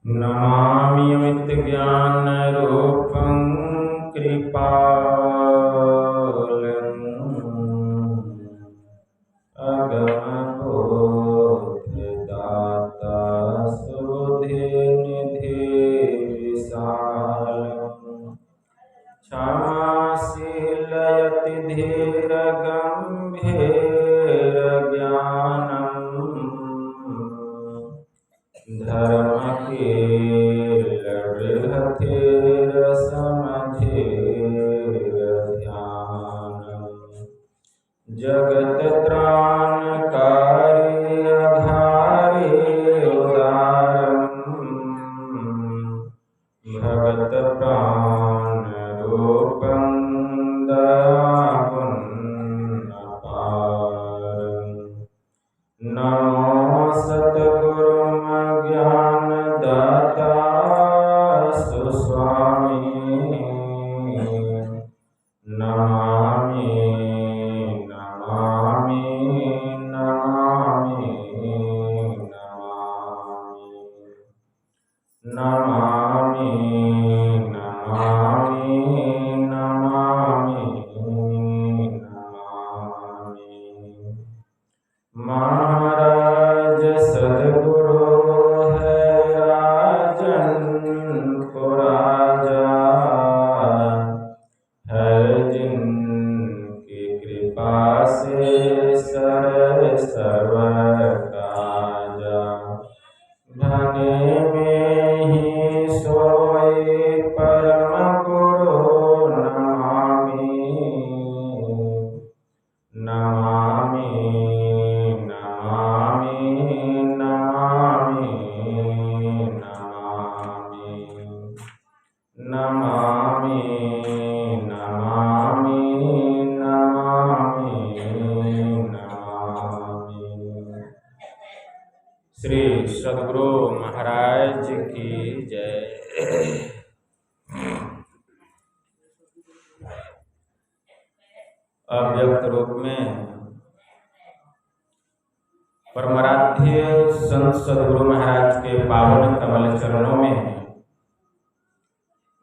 नमामि अमितज्ञानरूपं कृपालम् अगमबोधदाता सुबुद्धिनिधि विशालम् क्षमाशीलयति धीरगम्भीरज्ञानम् धर्मकीलबृहद्धिरसमधिरध्यानम् जगत्त्राणकारि अघारि उदारम् भगतप्राणरूपं दयापुण्यपारम् नमो सद्गुरुमज्ञानदाता सुस्वामी नमामि नमामि नमामि नमामि नमामि नमामि नमामि महाराज सद्गुरु है राजन को राजा है जिनकी कृपा से सर्व काजा धने में ही सोए परम गुरु नमामि नमामि नमामि नमामि नमामि नमामि नमामि नमामि नमामि। श्री सद्गुरु महाराज की जय। अव्यक्त रूप में परमाराध्य संत सद्गुरु महाराज के पावन कमल चरणों में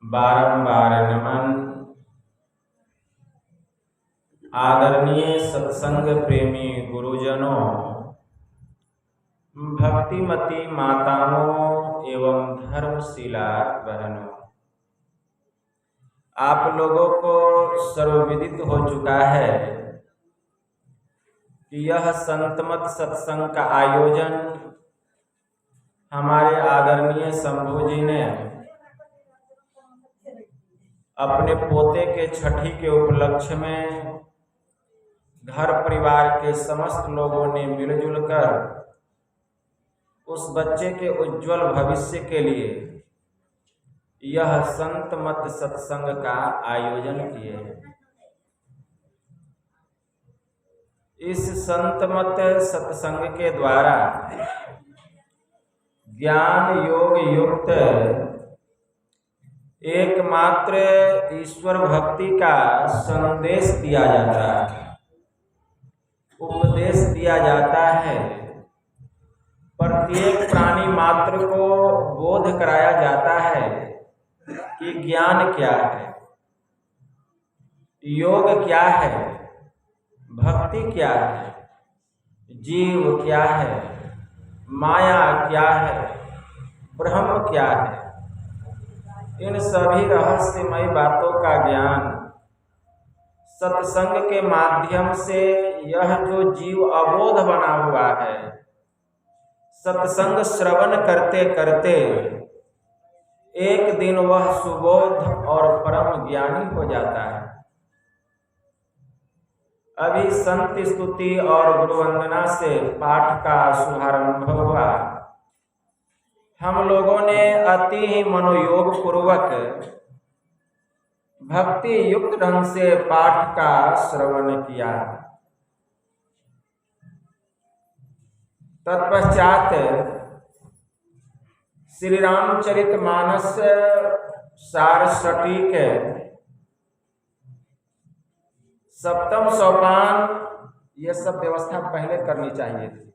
बारंबार नमन। आदरणीय सत्संग प्रेमी गुरुजनों, भक्तिमती माताओं एवं धर्मशिला बहनों, आप लोगों को सर्वविदित हो चुका है कि यह संतमत सत्संग का आयोजन हमारे आदरणीय शंभू जी ने अपने पोते के छठी के उपलक्ष्य में घर परिवार के समस्त लोगों ने मिलजुल कर उस बच्चे के उज्जवल भविष्य के लिए यह संत मत सत्संग का आयोजन किए हैं। इस संत मत सत्संग के द्वारा ज्ञान योग युक्त एकमात्र ईश्वर भक्ति का संदेश दिया जाता है, उपदेश दिया जाता है। प्रत्येक प्राणी मात्र को बोध कराया जाता है कि ज्ञान क्या है, योग क्या है, भक्ति क्या है, जीव क्या है, माया क्या है, ब्रह्म क्या है। इन सभी रहस्यमय बातों का ज्ञान सत्संग के माध्यम से यह जो जीव अबोध बना हुआ है, सत्संग श्रवण करते करते एक दिन वह सुबोध और परम ज्ञानी हो जाता है। अभी संत स्तुति और गुरु वंदना से पाठ का शुभारंभ हुआ। हम लोगों ने अति ही मनोयोग पूर्वक भक्ति युक्त ढंग से पाठ का श्रवण किया। तत्पश्चात श्री रामचरितमानस सार सटीक सप्तम सोपान ये सब व्यवस्था पहले करनी चाहिए थी।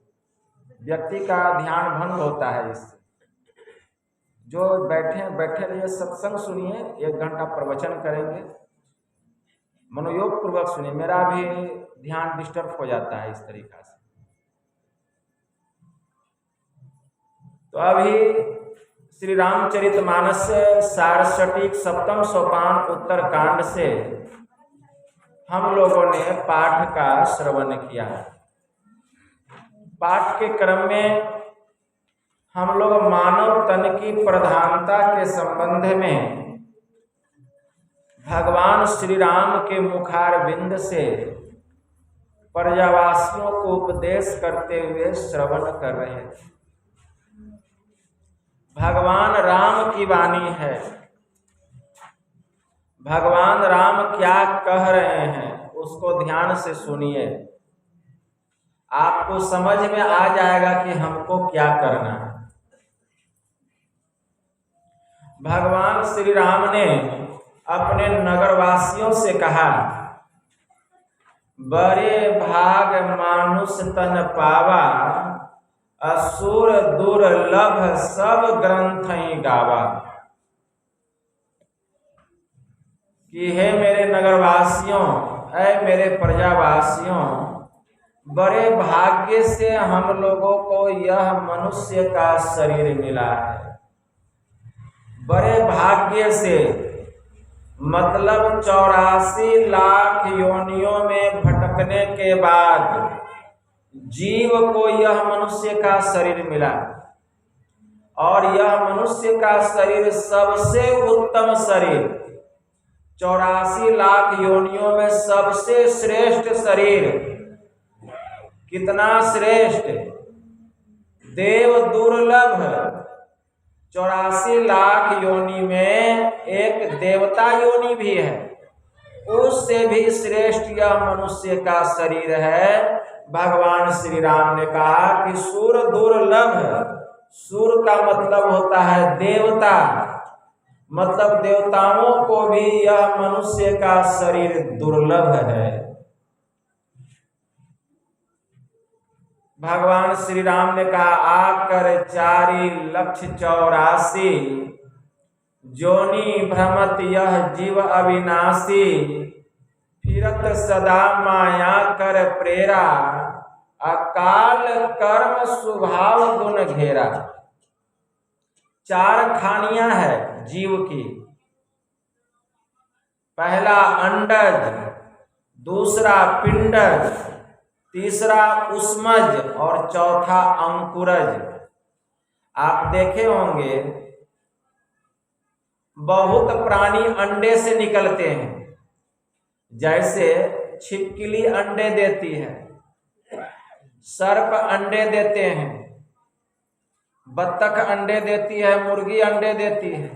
व्यक्ति का ध्यान भंग होता है इससे। जो बैठे बैठे रहिए, सत्संग सुनिए, 1 घंटा प्रवचन करेंगे, मनोयोग पूर्वक सुनिए। मेरा भी ध्यान डिस्टर्ब हो जाता है इस तरीका से। तो अभी श्री रामचरितमानस 67 सप्तम सोपान उत्तरकांड से हम लोगों ने पाठ का श्रवण किया। पाठ के क्रम में हम लोग मानव तन की प्रधानता के संबंध में भगवान श्री राम के मुखारविंद से प्रजावासियों को उपदेश करते हुए श्रवण कर रहे थे। भगवान राम की वाणी है। भगवान राम क्या कह रहे हैं उसको ध्यान से सुनिए, आपको समझ में आ जाएगा कि हमको क्या करना है। भगवान श्री राम ने अपने नगरवासियों से कहा, बड़े भाग मानुष तन पावा, असुर दुर्लभ सब ग्रंथ गावा। कि हे मेरे नगरवासियों, ऐ मेरे प्रजावासियों, बड़े भाग्य से हम लोगों को यह मनुष्य का शरीर मिला है। बड़े भाग्य से मतलब 84 लाख योनियों में भटकने के बाद जीव को यह मनुष्य का शरीर मिला, और यह मनुष्य का शरीर सबसे उत्तम शरीर, 84 लाख योनियों में सबसे श्रेष्ठ शरीर। कितना श्रेष्ठ? देव दुर्लभ। 84 लाख योनि में एक देवता योनि भी है, उससे भी श्रेष्ठ यह मनुष्य का शरीर है। भगवान श्री राम ने कहा कि सुर दुर्लभ। सुर का मतलब होता है देवता, मतलब देवताओं को भी यह मनुष्य का शरीर दुर्लभ है। भगवान श्री राम ने कहा, आकर 4,84,000 जोनि भ्रमत यह जीव अविनाशी, फिरत सदा माया कर प्रेरा, अकाल कर्म स्वभाव गुण घेरा। 4 खानियां है जीव की। पहला अंडज, दूसरा पिंडज, तीसरा उष्मज और चौथा अंकुरज। आप देखे होंगे बहुत प्राणी अंडे से निकलते हैं, जैसे छिपकली अंडे देती है, सर्प अंडे देते हैं, बत्तख अंडे देती है, मुर्गी अंडे देती है।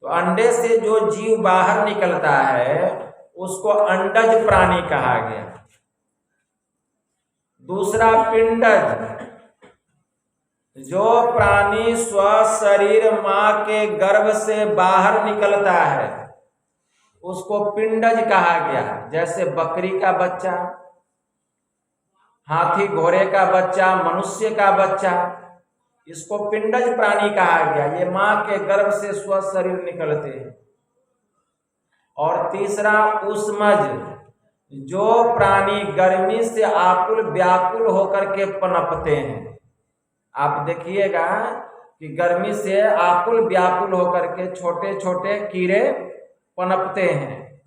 तो अंडे से जो जीव बाहर निकलता है उसको अंडज प्राणी कहा गया। दूसरा पिंडज, जो प्राणी स्व शरीर मां के गर्भ से बाहर निकलता है उसको पिंडज कहा गया। जैसे बकरी का बच्चा, हाथी घोड़े का बच्चा, मनुष्य का बच्चा, इसको पिंडज प्राणी कहा गया। ये मां के गर्भ से स्व शरीर निकलते हैं। और तीसरा उष्मज, जो प्राणी गर्मी से आकुल व्याकुल होकर के पनपते हैं। आप देखिएगा कि गर्मी से आकुल व्याकुल होकर के छोटे छोटे कीड़े पनपते हैं,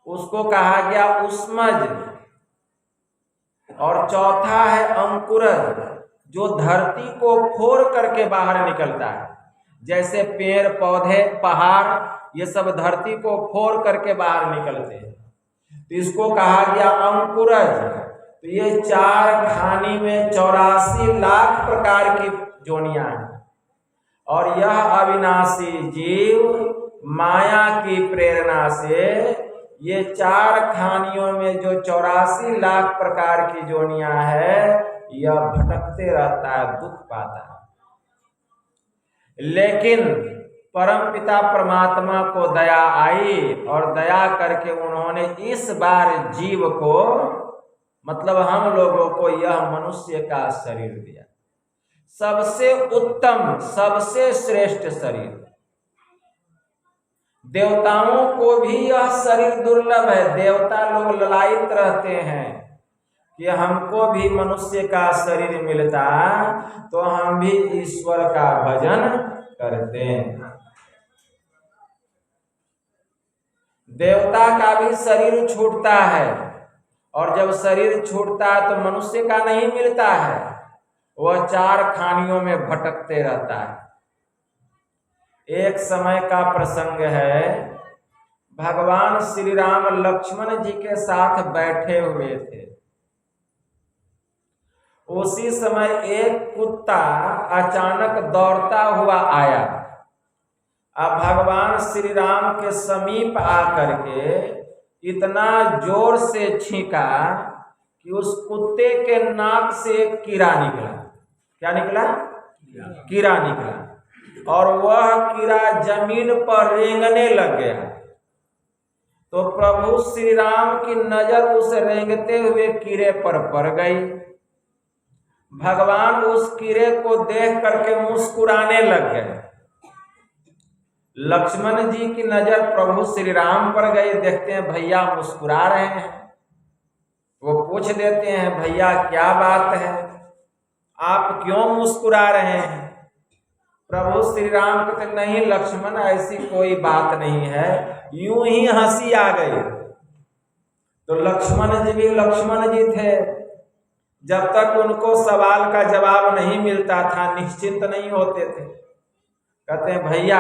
उसको कहा गया उष्मज। और चौथा है अंकुरज, जो धरती को फोड़ करके बाहर निकलता है। जैसे पेड़ पौधे पहाड़ ये सब धरती को फोड़ करके बाहर निकलते हैं, तो इसको कहा गया अंकुरज। तो ये 4 खानी में 84 लाख प्रकार की जोनियां हैं। और यह अविनाशी जीव माया की प्रेरणा से ये 4 खानियों में जो 84 लाख प्रकार की जोनियां है, यह भटकते रहता है, दुख पाता है। लेकिन परमपिता परमात्मा को दया आई और दया करके उन्होंने इस बार जीव को, मतलब हम लोगों को, यह मनुष्य का शरीर दिया। सबसे उत्तम, सबसे श्रेष्ठ शरीर। देवताओं को भी यह शरीर दुर्लभ है। देवता लोग ललायित रहते हैं कि हमको भी मनुष्य का शरीर मिलता तो हम भी ईश्वर का भजन करते। देवता का भी शरीर छूटता है, और जब शरीर छूटता है तो मनुष्य का नहीं मिलता है, वह चार खानियों में भटकते रहता है। एक समय का प्रसंग है, भगवान श्री राम लक्ष्मण जी के साथ बैठे हुए थे। उसी समय एक कुत्ता अचानक दौड़ता हुआ आया। अब भगवान श्री राम के समीप आकर के इतना जोर से छींका कि उस कुत्ते के नाक से एक कीड़ा निकला। क्या निकला? कीड़ा निकला, और वह कीड़ा जमीन पर रेंगने लग गया। तो प्रभु श्री राम की नजर उस रेंगते हुए कीड़े पर पड़ गई। भगवान उस कीड़े को देख करके मुस्कुराने लग गए। लक्ष्मण जी की नजर प्रभु श्री राम पर गई, देखते हैं भैया मुस्कुरा रहे हैं। वो पूछ देते हैं, भैया क्या बात है, आप क्यों मुस्कुरा रहे हैं? प्रभु श्री राम कहते, नहीं लक्ष्मण, ऐसी कोई बात नहीं है, यूं ही हंसी आ गई। तो लक्ष्मण जी भी लक्ष्मण जी थे। जब तक उनको सवाल का जवाब नहीं मिलता था, निश्चिंत नहीं होते थे। कहते हैं, भैया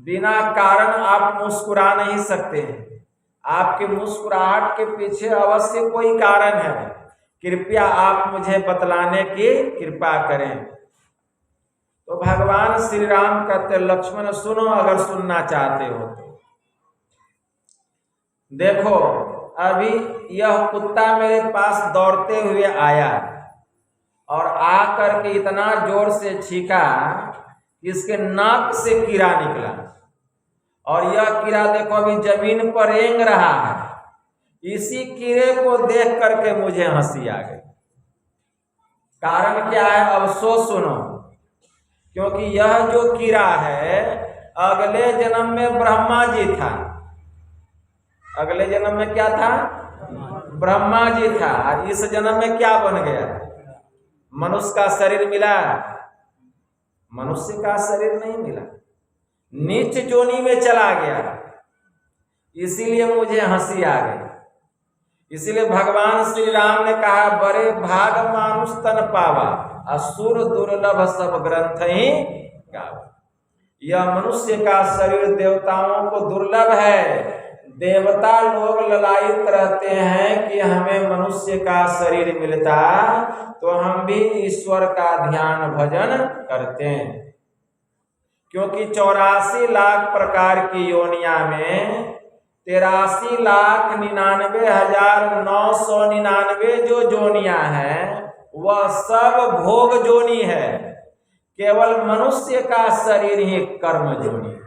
बिना कारण आप मुस्कुरा नहीं सकते हैं, आपके मुस्कुराहट के पीछे अवश्य कोई कारण है, कृपया आप मुझे बतलाने की कृपा करें। तो भगवान श्री राम कहते, लक्ष्मण सुनो, अगर सुनना चाहते हो तो। देखो, अभी यह कुत्ता मेरे पास दौड़ते हुए आया और आकर के इतना जोर से छींका कि इसके नाक से कीड़ा निकला, और यह कीड़ा देखो अभी जमीन पर रेंग रहा है। इसी कीड़े को देख करके मुझे हंसी आ गई। कारण क्या है? अफसोस सुनो, क्योंकि यह जो कीड़ा है अगले जन्म में ब्रह्मा जी था। अगले जन्म में क्या था? ब्रह्मा जी था। और इस जन्म में क्या बन गया? मनुष्य का शरीर मिला, मनुष्य का शरीर नहीं मिला, नीच जोनी में चला गया। इसीलिए मुझे हंसी आ गई। इसीलिए भगवान श्री राम ने कहा, बड़े भाग मानुष तन पावा, असुर दुर्लभ सब ग्रंथ ही गावा। यह मनुष्य का शरीर देवताओं को दुर्लभ है। देवता लोग ललायित रहते हैं कि हमें मनुष्य का शरीर मिलता तो हम भी ईश्वर का ध्यान भजन करते हैं। क्योंकि 84 लाख प्रकार की योनिया में 83,99,999 जो जोनिया है वह सब भोग जोनी है। केवल मनुष्य का शरीर ही कर्म जोनी है,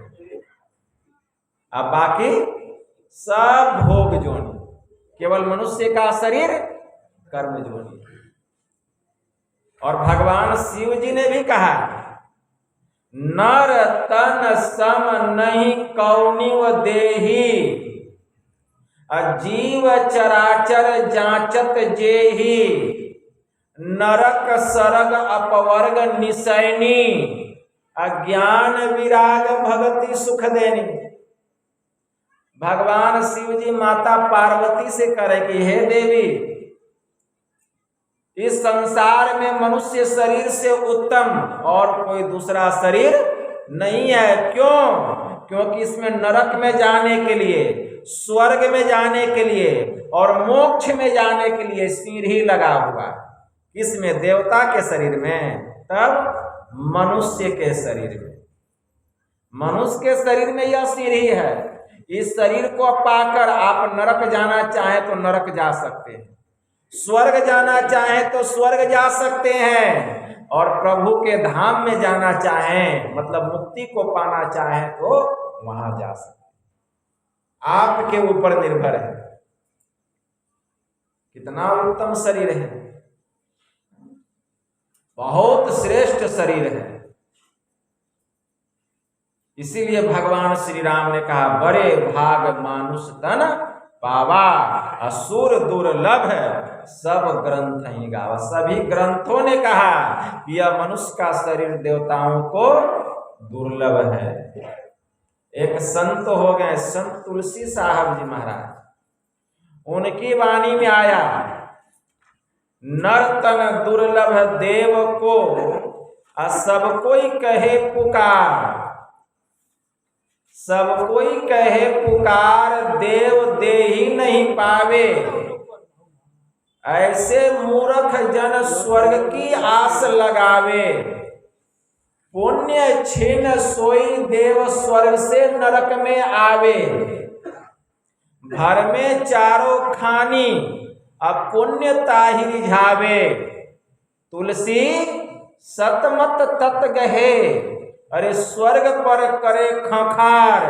अब बाकी सब भोग जोनी। केवल मनुष्य का शरीर कर्म जोनी। और भगवान शिव जी ने भी कहा, नर तन सम नहीं कौनिव देही, अजीव चराचर जांचत जेही, नरक सरग अपवर्ग निसैनी, अज्ञान विराग भगति सुख देनी। भगवान शिव जी माता पार्वती से करे कि हे देवी, इस संसार में मनुष्य शरीर से उत्तम और कोई दूसरा शरीर नहीं है। क्यों? क्योंकि इसमें नरक में जाने के लिए, स्वर्ग में जाने के लिए और मोक्ष में जाने के लिए सीढ़ी लगा हुआ। इसमें देवता के शरीर में, तब मनुष्य के शरीर में। मनुष्य के शरीर में यह सीढ़ी है। इस शरीर को पाकर आप नरक जाना चाहें तो नरक जा सकते हैं, स्वर्ग जाना चाहें तो स्वर्ग जा सकते हैं, और प्रभु के धाम में जाना चाहें मतलब मुक्ति को पाना चाहें तो वहां जा सकते हैं। आपके ऊपर निर्भर है कितना उत्तम शरीर है। बहुत श्रेष्ठ शरीर है। इसीलिए भगवान श्री राम ने कहा बड़े भाग मानुष तन पावा, असुर दुर्लभ है सब ग्रंथ ही गावा। सभी ग्रंथों ने कहा कि यह मनुष्य का शरीर देवताओं को दुर्लभ है। एक संत हो गए संत तुलसी साहब जी महाराज, उनकी वाणी में आया नर्तन दुर्लभ देव को सब कोई कहे पुकार, सब कोई कहे पुकार देव दे ही नहीं पावे, ऐसे मूर्ख जन स्वर्ग की आस लगावे, पुण्य छीन सोई देव स्वर्ग से नरक में आवे, घर में चारों खानी अब पुण्य ताहि रिझावे, तुलसी सतमत तत गहे अरे स्वर्ग पर करे खखार,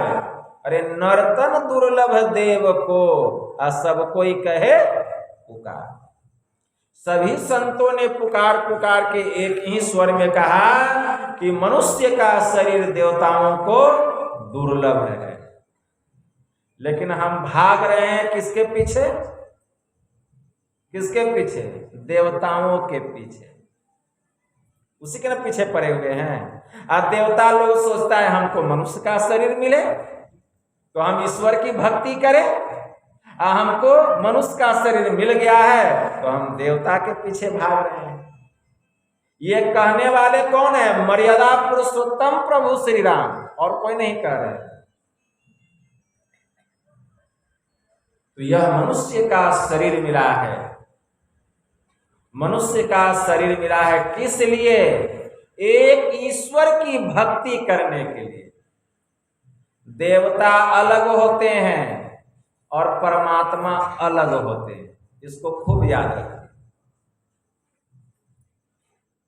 अरे नर्तन दुर्लभ देव को सब कोई कहे पुकार। सभी संतों ने पुकार पुकार के एक ही स्वर में कहा कि मनुष्य का शरीर देवताओं को दुर्लभ है। लेकिन हम भाग रहे हैं किसके पीछे? किसके पीछे? देवताओं के पीछे, उसी के ना पीछे पड़े हुए हैं। और देवता लोग सोचता है हमको मनुष्य का शरीर मिले तो हम ईश्वर की भक्ति करें, हमको मनुष्य का शरीर मिल गया है तो हम देवता के पीछे भाग रहे हैं। ये कहने वाले कौन है? मर्यादा पुरुषोत्तम प्रभु श्री राम, और कोई नहीं कह रहे। तो यह मनुष्य का शरीर मिला है, मनुष्य का शरीर मिला है किस लिए? एक ईश्वर की भक्ति करने के लिए। देवता अलग होते हैं और परमात्मा अलग होते हैं, इसको खूब याद रखें।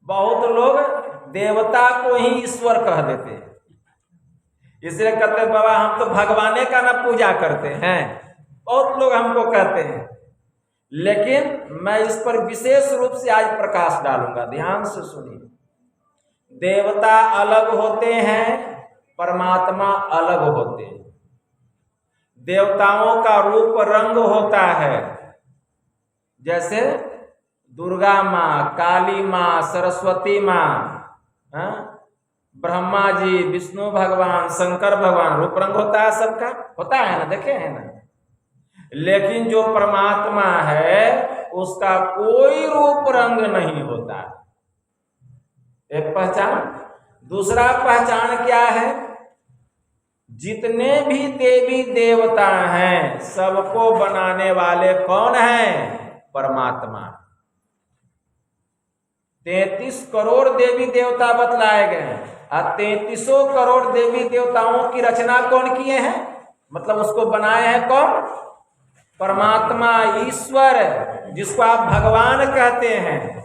बहुत लोग देवता को ही ईश्वर कह देते हैं, इसलिए कहते हैं बाबा हम तो भगवाने का ना पूजा करते हैं, बहुत लोग हमको कहते हैं। लेकिन मैं इस पर विशेष रूप से आज प्रकाश डालूंगा, ध्यान से सुनिए। देवता अलग होते हैं, परमात्मा अलग होते हैं। देवताओं का रूप रंग होता है, जैसे दुर्गा माँ, काली माँ, सरस्वती माँ, ब्रह्मा जी, विष्णु भगवान, शंकर भगवान, रूप रंग होता है सबका, होता है ना, देखे हैं ना। लेकिन जो परमात्मा है उसका कोई रूप रंग नहीं होता। एक पहचान। दूसरा पहचान क्या है? जितने भी देवी देवता हैं सबको बनाने वाले कौन हैं? परमात्मा। 33 करोड़ देवी देवता बतलाए गए हैं, और 33 करोड़ देवी देवताओं की रचना कौन किए हैं? मतलब उसको बनाए हैं कौन? परमात्मा, ईश्वर, जिसको आप भगवान कहते हैं।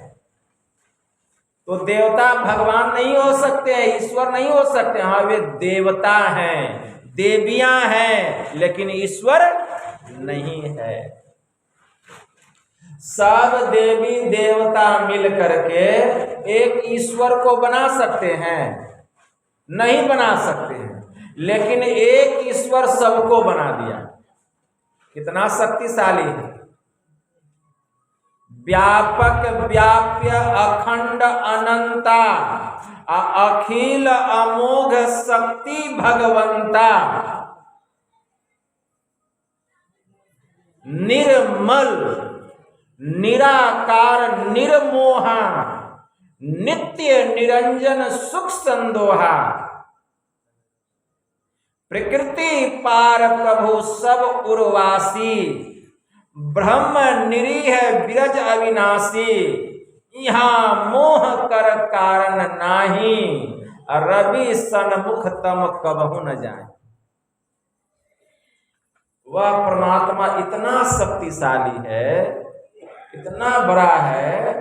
तो देवता भगवान नहीं हो सकते हैं, ईश्वर नहीं हो सकते। हाँ, वे देवता हैं, देवियां हैं, लेकिन ईश्वर नहीं है। सब देवी देवता मिल करके एक ईश्वर को बना सकते हैं? नहीं बना सकते हैं, लेकिन एक ईश्वर सबको बना दिया। कितना शक्तिशाली है! व्यापक, व्याप्य, अखंड, अनंता, अखिल अमोघ शक्ति भगवंता, निर्मल, निराकार, निर्मोहा, नित्य निरंजन सुख संदोहा, प्रकृति पार प्रभु सब उर्वासी, ब्रह्म निरीह विरज अविनाशी, यहाँ मोह कर कारण नाही, रवि सन्मुख तम कबहु न जाए। वह परमात्मा इतना शक्तिशाली है, इतना बड़ा है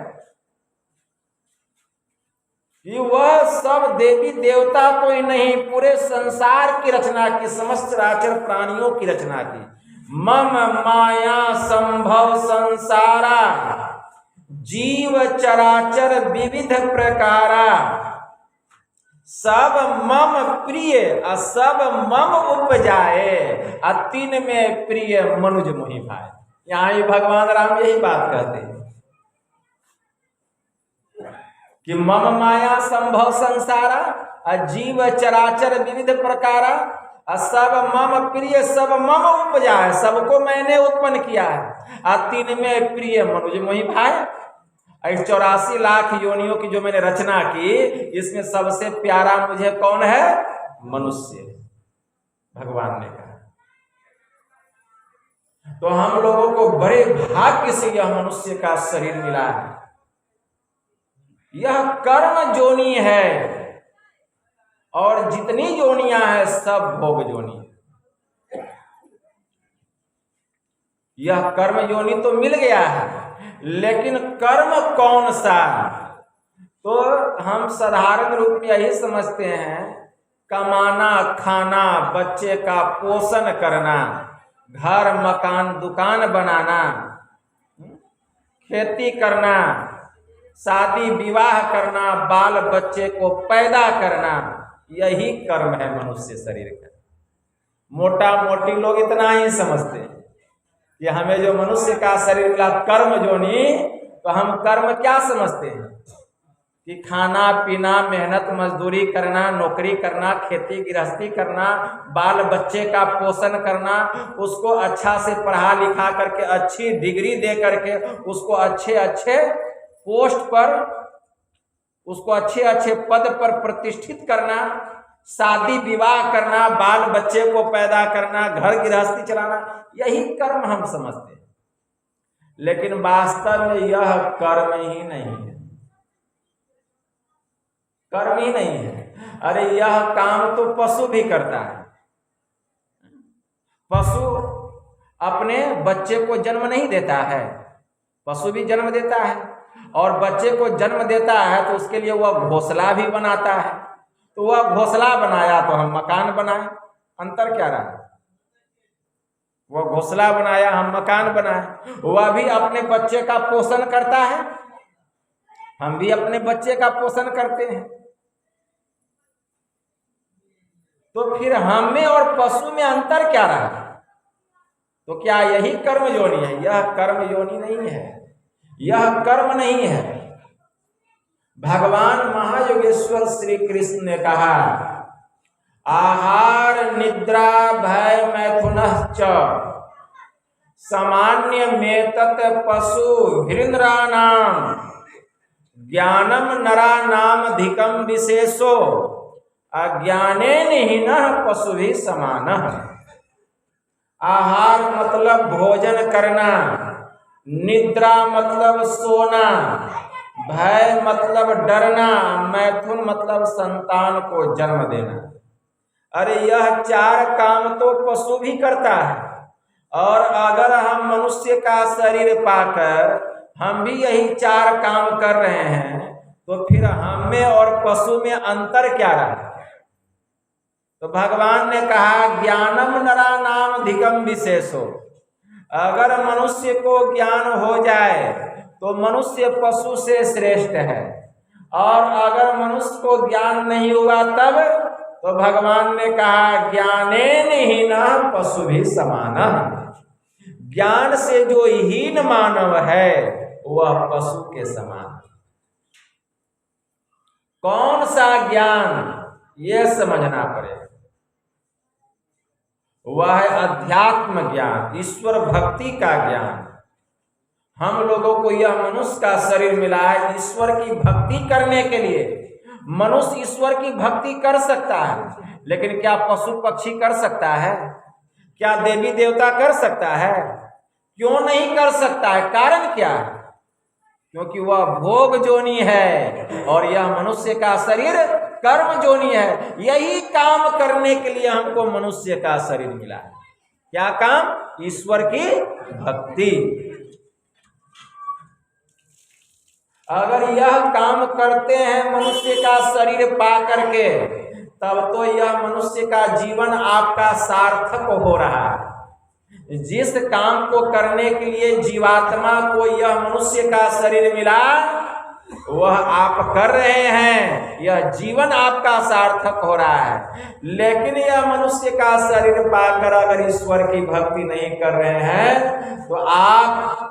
कि वह सब देवी देवता को ही नहीं, पूरे संसार की रचना की, समस्त चराचर प्राणियों की रचना की। मम माया संभव संसारा जीव चराचर विविध प्रकारा सब मम प्रिय और सब मम उपजाए तीन में प्रिय मनुज मोहि भाई। यहाँ ही भगवान राम यही बात कहते हैं कि मम माया संभव संसारा जीव चराचर विविध प्रकारा सब मम प्रिय सब मम उपजाए, सबको मैंने उत्पन्न किया है तीन में प्रिय मनुज मोहि भाई। 84 लाख योनियों की जो मैंने रचना की, इसमें सबसे प्यारा मुझे कौन है? मनुष्य, भगवान ने कहा। तो हम लोगों को बड़े भाग्य से यह मनुष्य का शरीर मिला है। यह कर्म जोनी है और जितनी जोनियां हैं सब भोग जोनी है। यह कर्म योनि तो मिल गया है, लेकिन कर्म कौन सा? तो हम साधारण रूप में यही समझते हैं, कमाना, खाना, बच्चे का पोषण करना, घर मकान दुकान बनाना, खेती करना, शादी विवाह करना, बाल बच्चे को पैदा करना, यही कर्म है मनुष्य शरीर का। मोटा मोटी लोग इतना ही समझते हैं कि हमें जो मनुष्य का शरीर मिला कर्म जोनी, तो हम कर्म क्या समझते हैं कि खाना पीना, मेहनत मजदूरी करना, नौकरी करना, खेती गृहस्थी करना, बाल बच्चे का पोषण करना, उसको अच्छा से पढ़ा लिखा करके अच्छी डिग्री दे करके उसको अच्छे अच्छे पोस्ट पर, उसको अच्छे अच्छे पद पर प्रतिष्ठित करना, शादी विवाह करना, बाल बच्चे को पैदा करना, घर गृहस्थी चलाना, यही कर्म हम समझते हैं। लेकिन वास्तव में यह कर्म ही नहीं है, कर्म ही नहीं है। अरे यह काम तो पशु भी करता है। पशु अपने बच्चे को जन्म नहीं देता है, पशु भी जन्म देता है, और बच्चे को जन्म देता है तो उसके लिए वह घोंसला भी बनाता है। तो वह घोंसला बनाया तो हम मकान बनाए, अंतर क्या रहा? वह घोंसला बनाया, हम मकान बनाए। वह भी अपने बच्चे का पोषण करता है, हम भी अपने बच्चे का पोषण करते हैं। तो फिर हम में और पशु में अंतर क्या रहा? तो क्या यही कर्म योनि है? यह कर्म योनि नहीं है, यह कर्म नहीं है। भगवान महायोगेश्वर श्री कृष्ण ने कहा, आहार निद्रा भय मैथुनश्च सामान्य में तत् पशु हृन्द्राणाम ज्ञानम नरानाम अधिकम विशेषो अज्ञानेन हीनः पशु भी समानः। आहार मतलब भोजन करना, निद्रा मतलब सोना, भय मतलब डरना, मैथुन मतलब संतान को जन्म देना। अरे यह चार काम तो पशु भी करता है, और अगर हम मनुष्य का शरीर पाकर हम भी यही चार काम कर रहे हैं, तो फिर हम में और पशु में अंतर क्या रहा? तो भगवान ने कहा, ज्ञानम नरानाम अधिकम विशेषो। अगर मनुष्य को ज्ञान हो जाए तो मनुष्य पशु से श्रेष्ठ है, और अगर मनुष्य को ज्ञान नहीं हुआ तब, तो भगवान ने कहा, ज्ञानेन हीनः पशु भी समानः। ज्ञान से जो हीन मानव है वह पशु के समान। कौन सा ज्ञान? यह समझना पड़ेगा। वह है अध्यात्म ज्ञान, ईश्वर भक्ति का ज्ञान। हम लोगों को यह मनुष्य का शरीर मिला है ईश्वर की भक्ति करने के लिए। मनुष्य ईश्वर की भक्ति कर सकता है, लेकिन क्या पशु पक्षी कर सकता है? क्या देवी देवता कर सकता है? क्यों नहीं कर सकता है? कारण क्या है? क्योंकि वह भोग जोनी है और यह मनुष्य का शरीर कर्म जोनी है। यही काम करने के लिए हमको मनुष्य का शरीर मिला है। क्या काम? ईश्वर की भक्ति। अगर यह काम करते हैं मनुष्य का शरीर पा करके, तब तो यह मनुष्य का जीवन आपका सार्थक हो रहा है। जिस काम को करने के लिए जीवात्मा को यह मनुष्य का शरीर मिला वह आप कर रहे हैं, यह जीवन आपका सार्थक हो रहा है। लेकिन यह मनुष्य का शरीर पाकर अगर ईश्वर की भक्ति नहीं कर रहे हैं तो आप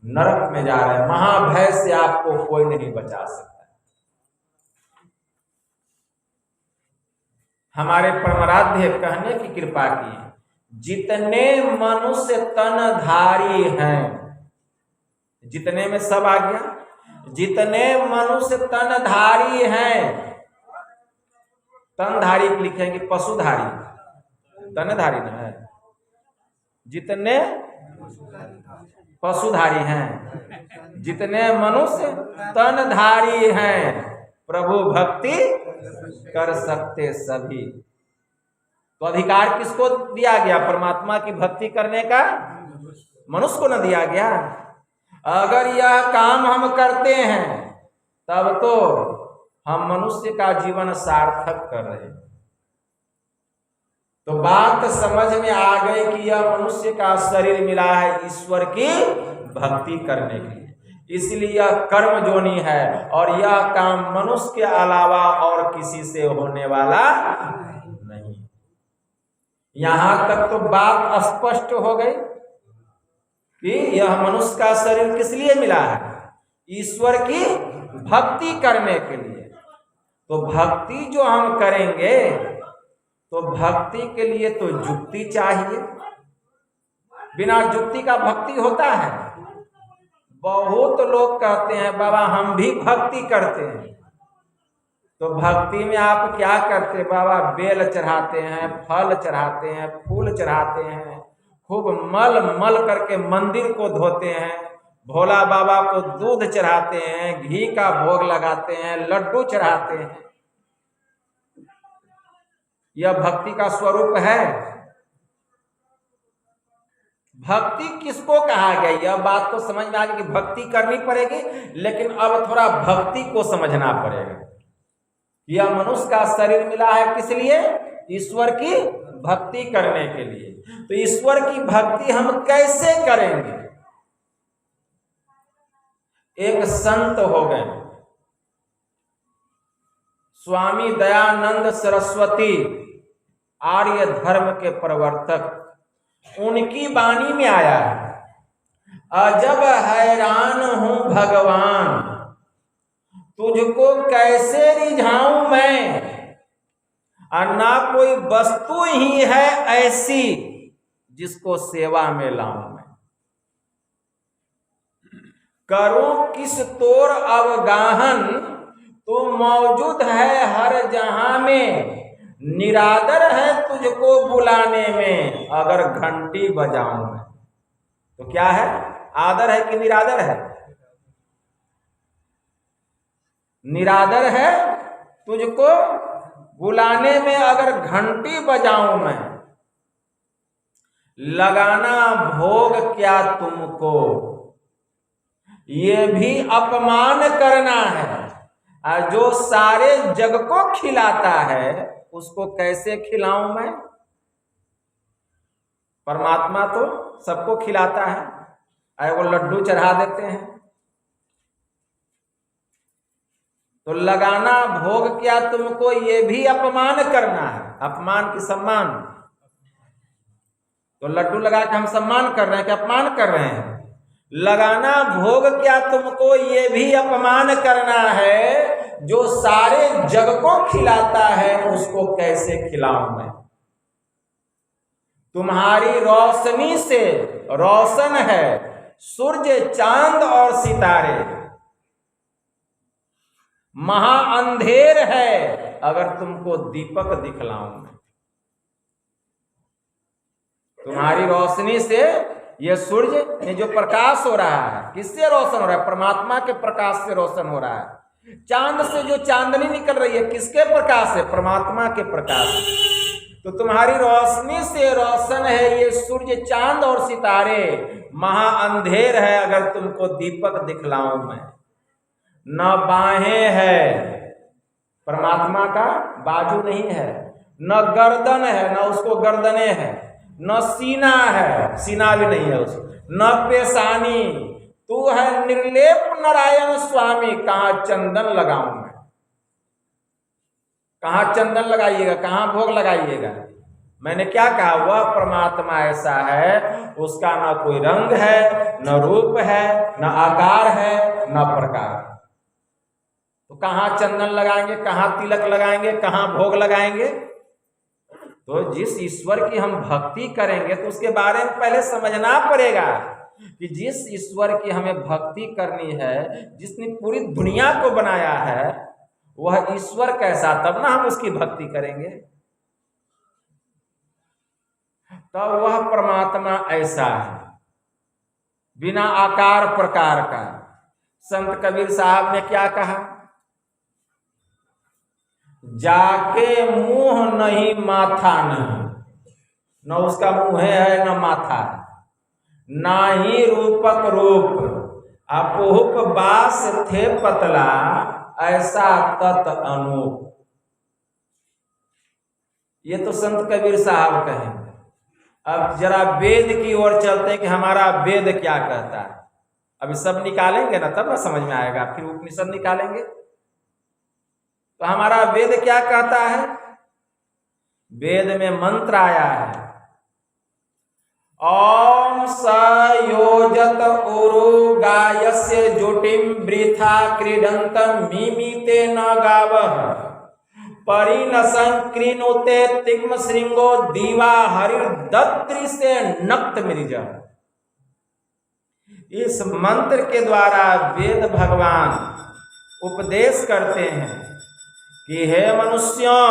नरक में जा रहे हैं। महाभय से आपको कोई नहीं बचा सकता। हमारे परमाराध्य कहने की कृपा की, जितने मनुष्य तनधारी हैं, जितने में सब आ गया, जितने मनुष्य तनधारी हैं, तनधारी लिखेंगे पशुधारी, तनधारी ना है, जितने पशुधारी हैं, जितने मनुष्य तनधारी हैं, प्रभु भक्ति कर सकते सभी। तो अधिकार किसको दिया गया? परमात्मा की भक्ति करने का मनुष्य को न दिया गया। अगर यह काम हम करते हैं तब तो हम मनुष्य का जीवन सार्थक कर रहे हैं। तो बात समझ में आ गई कि यह मनुष्य का शरीर मिला है ईश्वर की भक्ति करने के लिए, इसलिए यह कर्म जोनी है और यह काम मनुष्य के अलावा और किसी से होने वाला नहीं। यहां तक तो बात स्पष्ट हो गई कि यह मनुष्य का शरीर किस लिए मिला है? ईश्वर की भक्ति करने के लिए। तो भक्ति जो हम करेंगे तो भक्ति के लिए तो युक्ति चाहिए। बिना युक्ति का भक्ति होता है? बहुत लोग कहते हैं बाबा हम भी भक्ति करते हैं। तो भक्ति में आप क्या करते? बाबा बेल चढ़ाते हैं, फल चढ़ाते हैं, फूल चढ़ाते हैं, खूब मल मल करके मंदिर को धोते हैं, भोला बाबा को दूध चढ़ाते हैं, घी का भोग लगाते हैं, लड्डू चढ़ाते हैं। यह भक्ति का स्वरूप है? भक्ति किसको कहा गया? यह बात तो समझ में आ गई कि भक्ति करनी पड़ेगी, लेकिन अब थोड़ा भक्ति को समझना पड़ेगा। यह मनुष्य का शरीर मिला है किस लिए? ईश्वर की भक्ति करने के लिए। तो ईश्वर की भक्ति हम कैसे करेंगे? एक संत हो गए स्वामी दयानंद सरस्वती, आर्य धर्म के प्रवर्तक। उनकी वाणी में आया है, अजब हैरान हूं भगवान, तुझको कैसे रिझाऊं मैं, और ना कोई वस्तु ही है ऐसी जिसको सेवा में लाऊं मैं। करूं किस तोर अवगाहन, तू मौजूद है हर जहां में, निरादर है तुझको बुलाने में, अगर घंटी बजाऊं मैं। तो क्या है? आदर है कि निरादर है? निरादर है तुझको बुलाने में अगर घंटी बजाऊं मैं, लगाना भोग क्या तुमको, ये भी अपमान करना है। और जो सारे जग को खिलाता है उसको कैसे खिलाऊं मैं? परमात्मा तो सबको खिलाता है, वो लड्डू चढ़ा देते हैं। तो लगाना भोग क्या तुमको, ये भी अपमान करना है। अपमान की सम्मान। तो लड्डू लगा के हम सम्मान कर रहे हैं कि अपमान कर रहे हैं? लगाना भोग क्या तुमको, ये भी अपमान करना है। जो सारे जग को खिलाता है उसको कैसे खिलाऊं मैं? तुम्हारी रोशनी से रोशन है सूर्य, चांद और सितारे, महा अंधेर है अगर तुमको दीपक दिखलाऊं मैं। तुम्हारी रोशनी से ये सूर्य, ये जो प्रकाश हो रहा है, किससे रोशन हो रहा है? परमात्मा के प्रकाश से रोशन हो रहा है। चांद से जो चांदनी निकल रही है, किसके प्रकाश से? परमात्मा के प्रकाश। तो तुम्हारी रोशनी से रोशन है ये सूर्य, चांद और सितारे, महा अंधेर है अगर तुमको दीपक दिखलाऊं मैं। न बाहें है, परमात्मा का बाजू नहीं है, न गर्दन है, न उसको गर्दने है, न सीना है, सीना भी नहीं है उसको, न पेशानी, तू है निर्लेप नारायण स्वामी, कहाँ चंदन लगाऊं मैं, कहाँ चंदन लगाइएगा, कहाँ भोग लगाइएगा। मैंने क्या कहा, वह परमात्मा ऐसा है, उसका न कोई रंग है, न रूप है, न आकार है, न प्रकार। तो कहाँ चंदन लगाएंगे, कहाँ तिलक लगाएंगे, कहाँ भोग लगाएंगे। तो जिस ईश्वर की हम भक्ति करेंगे तो उसके बारे में पहले समझना पड़ेगा कि जिस ईश्वर की हमें भक्ति करनी है, जिसने पूरी दुनिया को बनाया है, वह ईश्वर कैसा, तब ना हम उसकी भक्ति करेंगे। तब वह परमात्मा ऐसा है, बिना आकार प्रकार का। संत कबीर साहब ने क्या कहा, जाके मुंह नहीं माथा नहीं, न उसका मुंह है न माथा है, ना ही रूपक रूप, अपोहुप बास थे पतला, ऐसा तत अनूप। ये तो संत कबीर साहब कहें। अब जरा वेद की ओर चलते हैं कि हमारा वेद क्या कहता है। अभी सब निकालेंगे ना, तब ना समझ में आएगा, फिर उपनिषद निकालेंगे। तो हमारा वेद क्या कहता है, वेद में मंत्र आया है, ओम स योजत उरु गायस्य जुटिम वृथा क्रीडंतम मिमीते न गावः परिनसं कृणुते तिग्म श्रृंगो दीवा हरिर दत्रि से नक्त मृजा। इस मंत्र के द्वारा वेद भगवान उपदेश करते हैं कि हे मनुष्यों,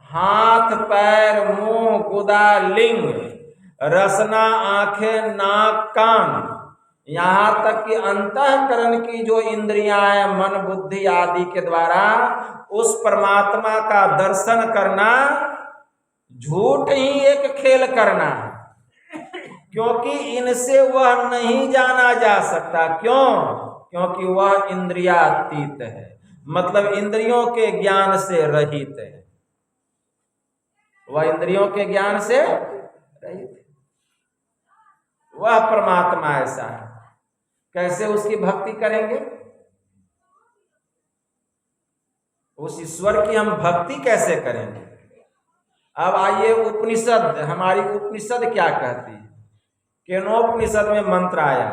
हाथ पैर मुंह गुदा लिंग रसना आंखें नाक कान, यहाँ तक कि अंतःकरण की जो इंद्रियां हैं, मन बुद्धि आदि के द्वारा उस परमात्मा का दर्शन करना झूठ ही एक खेल करना है, क्योंकि इनसे वह नहीं जाना जा सकता। क्यों? क्योंकि वह इंद्रियातीत है, मतलब इंद्रियों के ज्ञान से रहित है। वह इंद्रियों के ज्ञान से रहित है, वह परमात्मा ऐसा है। कैसे उसकी भक्ति करेंगे? उस ईश्वर की हम भक्ति कैसे करेंगे? अब आइए उपनिषद, हमारी उपनिषद क्या कहती है। केनोपनिषद में मंत्र आया,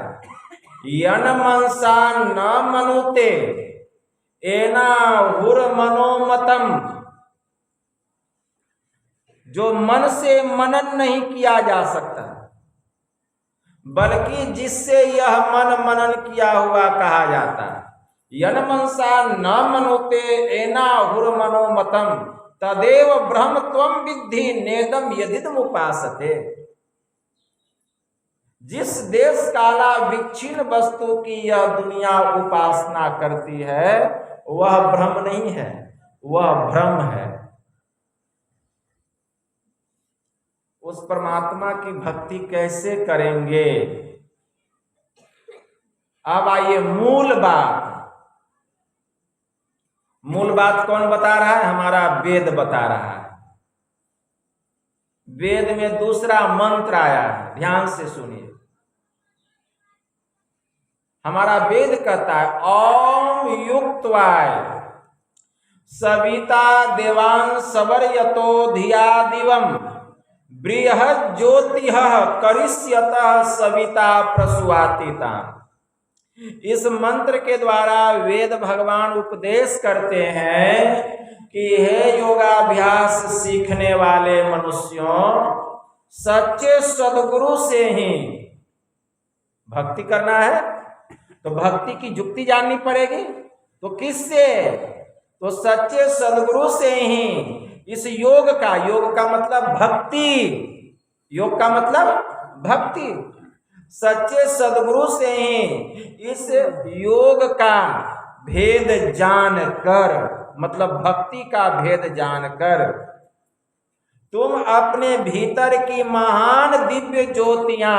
यन मनसा न मनुते एना हुर मनोमतम, जो मन से मनन नहीं किया जा सकता, बल्कि जिससे यह मन मनन किया हुआ कहा जाता है। यन मनसा न मनोते एना हुर मनोमतम तदेव ब्रह्म त्वम विद्धि नेदम यदिदम उपासते। जिस देश काला विच्छिन्न वस्तु की यह दुनिया उपासना करती है, वह ब्रह्म नहीं है, वह भ्रम है। उस परमात्मा की भक्ति कैसे करेंगे? अब आइए मूल बात। मूल बात कौन बता रहा है? हमारा वेद बता रहा है। वेद में दूसरा मंत्र आया है, ध्यान से सुनिए। हमारा वेद कहता है, ओम युक्तवाय सविता देवान सवर्यतो धिया दिवम बृहद ज्योतिः करिष्यतः सविता प्रसूतिता। इस मंत्र के द्वारा वेद भगवान उपदेश करते हैं कि हे योगाभ्यास सीखने वाले मनुष्यों, सच्चे सदगुरु से ही भक्ति करना है। तो भक्ति की युक्ति जाननी पड़ेगी। तो किससे? तो सच्चे सदगुरु से ही इस योग का मतलब भक्ति, योग का मतलब भक्ति। सच्चे सदगुरु से ही इस योग का भेद जानकर, मतलब भक्ति का भेद जानकर, तुम अपने भीतर की महान दिव्य ज्योतियां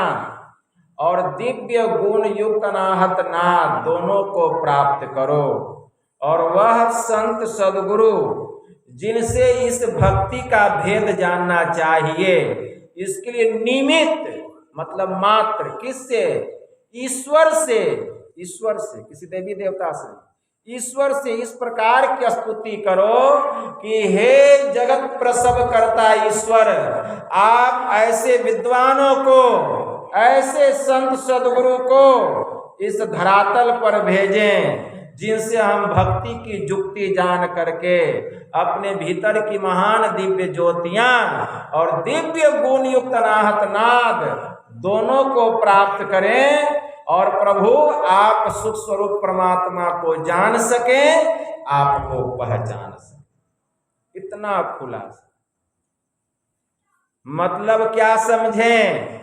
और दिव्य गुण युक्त अनाहत नाद दोनों को प्राप्त करो। और वह संत सदगुरु जिनसे इस भक्ति का भेद जानना चाहिए, इसके लिए निमित्त मतलब मात्र, किससे? ईश्वर से। ईश्वर से, किसी देवी देवता से, ईश्वर से इस प्रकार की स्तुति करो कि हे जगत प्रसव करता ईश्वर, आप ऐसे विद्वानों को, ऐसे संत सदगुरु को इस धरातल पर भेजें जिनसे हम भक्ति की जुक्ति जान करके अपने भीतर की महान दिव्य ज्योतियां और दिव्य गुण युक्त अनाहत नाद दोनों को प्राप्त करें और प्रभु आप सुख स्वरूप परमात्मा को जान सके, आपको पहचान सके। इतना खुलासा। मतलब क्या समझें?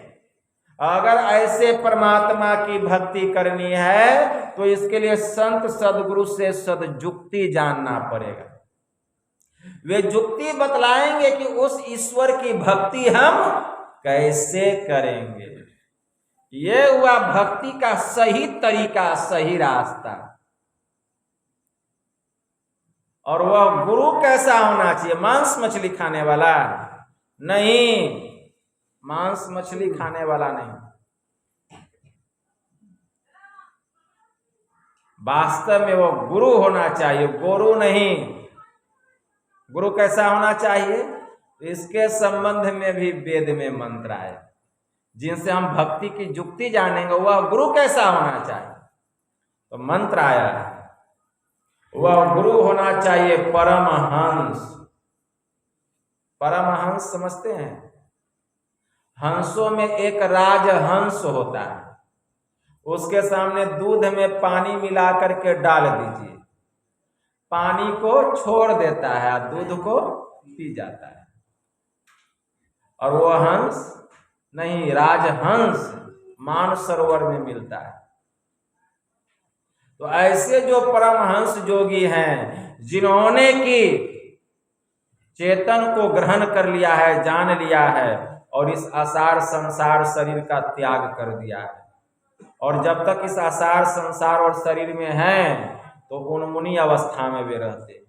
अगर ऐसे परमात्मा की भक्ति करनी है तो इसके लिए संत सदगुरु से सदजुक्ति जानना पड़ेगा। वे जुक्ति बतलाएंगे कि उस ईश्वर की भक्ति हम कैसे करेंगे। ये हुआ भक्ति का सही तरीका, सही रास्ता। और वह गुरु कैसा होना चाहिए? मांस मछली खाने वाला नहीं, मांस मछली खाने वाला नहीं। वास्तव में वो गुरु होना चाहिए, गुरु नहीं। गुरु कैसा होना चाहिए? इसके संबंध में भी वेद में मंत्र आए, जिनसे हम भक्ति की जुक्ति जानेंगे वह गुरु कैसा होना चाहिए। तो मंत्र आया है, वह गुरु होना चाहिए परमहंस। परमहंस समझते हैं? हंसों में एक राजहंस होता है, उसके सामने दूध में पानी मिला करके डाल दीजिए, पानी को छोड़ देता है, दूध को पी जाता है। और वो हंस नहीं, राजहंस मानसरोवर में मिलता है। तो ऐसे जो परमहंस जोगी हैं, जिन्होंने की चेतन को ग्रहण कर लिया है, जान लिया है और इस आसार संसार शरीर का त्याग कर दिया है, और जब तक इस आसार संसार और शरीर में हैं तो उन्मुनि अवस्था में वे रहते।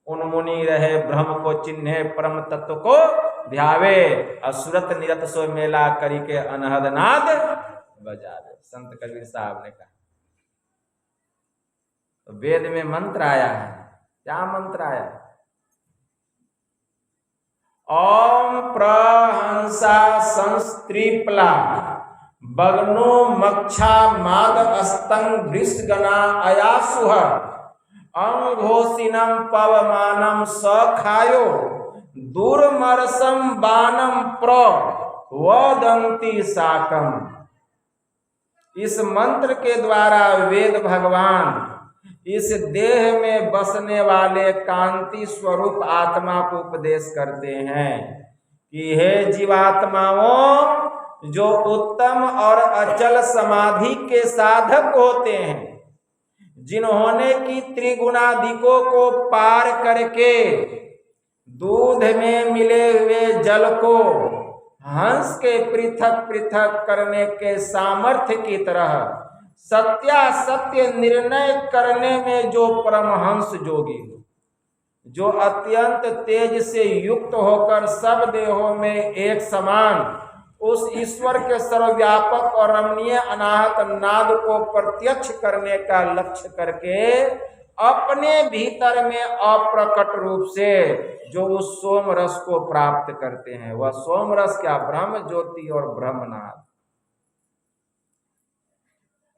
उन्मुनि रहे ब्रह्म को चिन्हे, परम तत्व को ध्यावे, असुरत निरत सो मेला करी के अनहद नाद बजावे। संत कबीर साहब ने कहा। तो वेद में मंत्र आया है। क्या मंत्र आया? ओम प्रहंसा संस्त्रीपला बगनो मक्षा माद अस्तंग दृष्गना अयासुह अंघोषिनम पवमानम सखायो दुर्मरसम बानम प्रवदंती साकम। इस मंत्र के द्वारा वेद भगवान इस देह में बसने वाले कांति स्वरूप आत्मा को उपदेश करते हैं कि हे जीवात्माओं, जो उत्तम और अचल समाधि के साधक होते हैं, जिन्होंने की त्रिगुणादिकों को पार करके दूध में मिले हुए जल को हंस के पृथक पृथक करने के सामर्थ्य की तरह सत्यासत्य निर्णय करने में जो परमहंस जोगी, जो अत्यंत तेज से युक्त होकर सब देहों में एक समान उस ईश्वर के सर्वव्यापक और रमणीय अनाहत नाद को प्रत्यक्ष करने का लक्ष्य करके अपने भीतर में अप्रकट रूप से जो उस सोम रस को प्राप्त करते हैं, वह सोम रस क्या? ब्रह्म ज्योति और ब्रह्मनाद।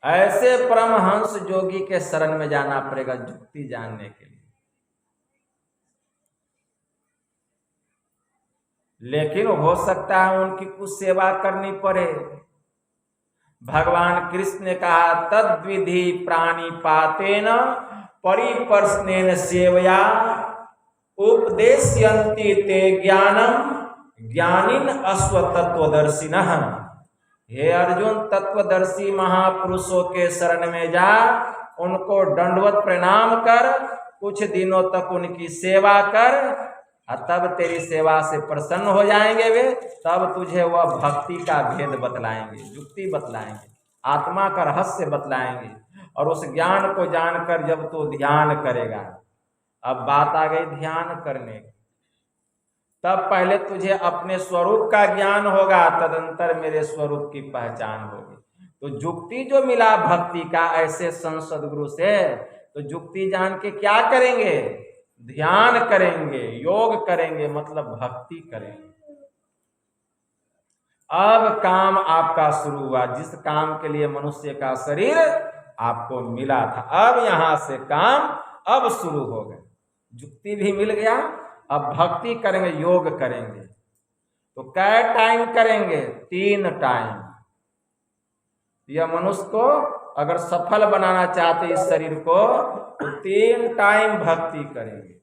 ऐसे परमहंस जोगी के शरण में जाना पड़ेगा जुक्ति जानने के लिए। लेकिन हो सकता है उनकी कुछ सेवा करनी पड़े। भगवान कृष्ण ने कहा, तद्विधि प्राणिपातेन परिपर्शनेन सेवया उपदेशयन्ति ते ज्ञानम ज्ञानिन अश्वतत्वदर्शिनः। हे अर्जुन, तत्वदर्शी महापुरुषों के शरण में जा, उनको दंडवत प्रणाम कर, कुछ दिनों तक उनकी सेवा कर, और तब तेरी सेवा से प्रसन्न हो जाएंगे वे, तब तुझे वह भक्ति का भेद बतलाएंगे, युक्ति बतलाएंगे, आत्मा का रहस्य बतलाएंगे। और उस ज्ञान को जानकर जब तू ध्यान करेगा, अब बात आ गई ध्यान करने की, तब पहले तुझे अपने स्वरूप का ज्ञान होगा, तदंतर मेरे स्वरूप की पहचान होगी। तो जुक्ति जो मिला भक्ति का ऐसे संत सदगुरु से, तो जुक्ति जान के क्या करेंगे? ध्यान करेंगे, योग करेंगे, मतलब भक्ति करेंगे। अब काम आपका शुरू हुआ। जिस काम के लिए मनुष्य का शरीर आपको मिला था, अब यहां से काम अब शुरू हो गए। जुक्ति भी मिल गया, अब भक्ति करेंगे, योग करेंगे। तो कै टाइम करेंगे? 3 टाइम। यह मनुष्य को अगर सफल बनाना चाहते इस शरीर को, तो 3 टाइम भक्ति करेंगे।